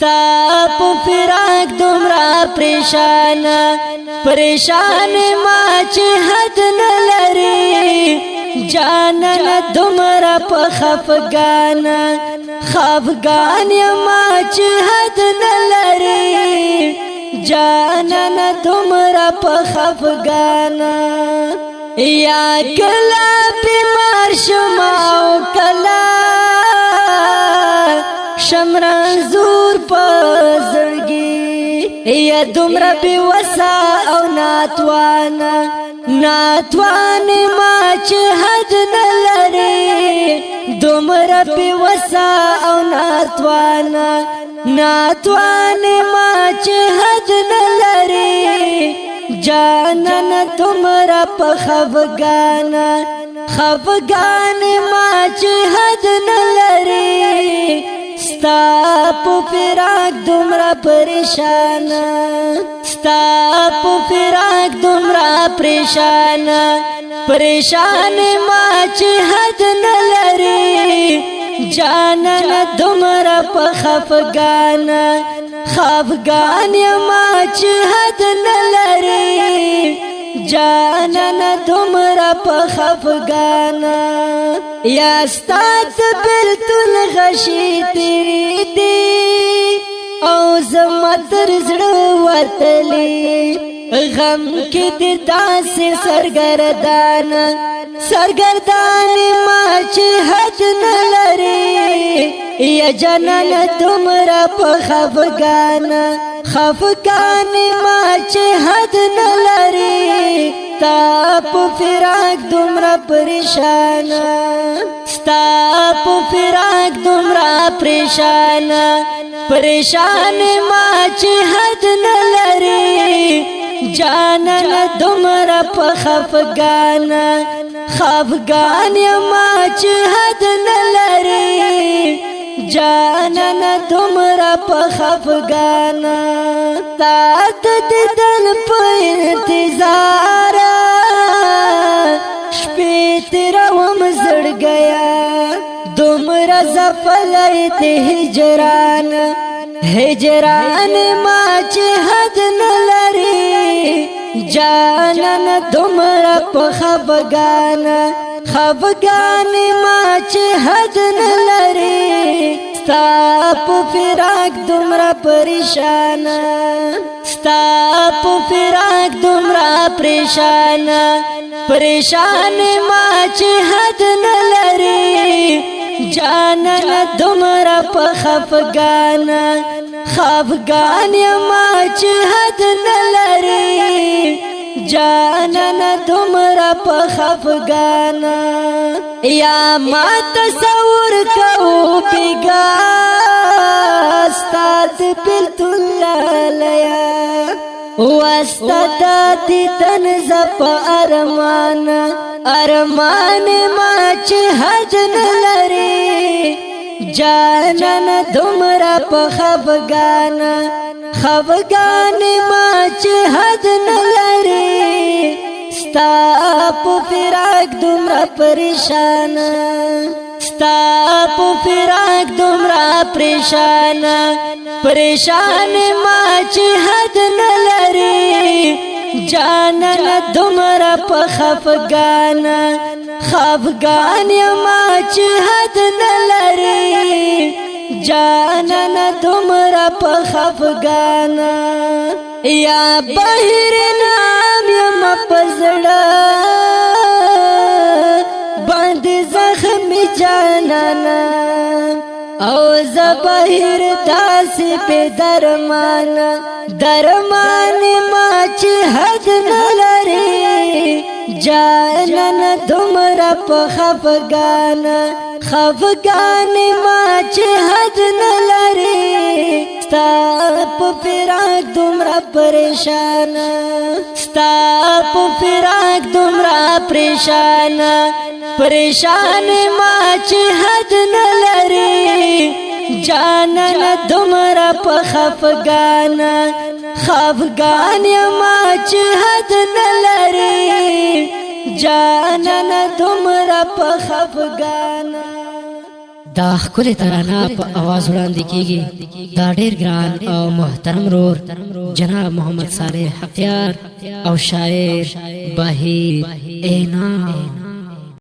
ستا په فراق دومره پریشان پریشان ما چې حد نه لري جانان دومره په خفګان خفګان ما چې حد نه لري جانان دومره په خفګان یا کلا بیمار شما او کلا شمران زور پزړګي یا دومره بي وسا او ناتوان ما چې حد نه لري دومره بي وسا او ناتوان ما چې حد نه لري جانان دومره په خفګان ما چې حد نه لري ستا په فراق دومره پریشان ستا په فراق دومره پریشان ما چې حد نه لري جانان دومره په خفګان ما چې حد نه لري جانان دومره په خفګان یا ستاد بلتل غشی تیری دی او زمتر زړه وتلی غم کې د داسې سرګردان ما چې حد نه لري یا جانان دومره په خفګان ما چې حد نه لري ستا په فراق دومره پریشان ستا په فراق دومره پریشان ما چې حد نه لري جانان دومره په خفګان ما چې حد نه لري جانان دومره په خفګان تا د دل په انتظار شپې تیروم زړګیا دومره زفلت هجران ما چې حد نه لري جانان دومره په خفګان ما چې حد نه لري ستا په فراق دومره پریشان ستا په فراق دومره پریشان ما چې حد نه لري جانان دومره په خفګان ما چې حد نه لري جانان دومره په خفګان یا ما تصور کو بیگا استاد بلتل لیا واستاد تنز په ارمان ما چې حد نه لري جانان دومره په خفګان ما چې حد نه لري ستا په فراق دومره پریشان ستا په فراق دومره پریشان ما چې حد نه لري جانان دومره په خفګان ما چې حد نه لري جانان دومره په خفګان یا بهر نام یم پزړه باندې زخمی جانان او زبهر داسې په درمان ما چې حد نه لري جانان دومره په خفګان ما چې حد نه لري ستا په فراق دومره پریشان ستا په فراق دومره پریشان ما چې حد نه لري جانان دومره په خفګان ما چې حد نه لري جانان دومره په خفګان دا ښکلې ترانه په اواز وړاندې کیږي دا ډېر ګران او محترم رور جناب محمد صالح حقیار او شاعر بهیر انعام.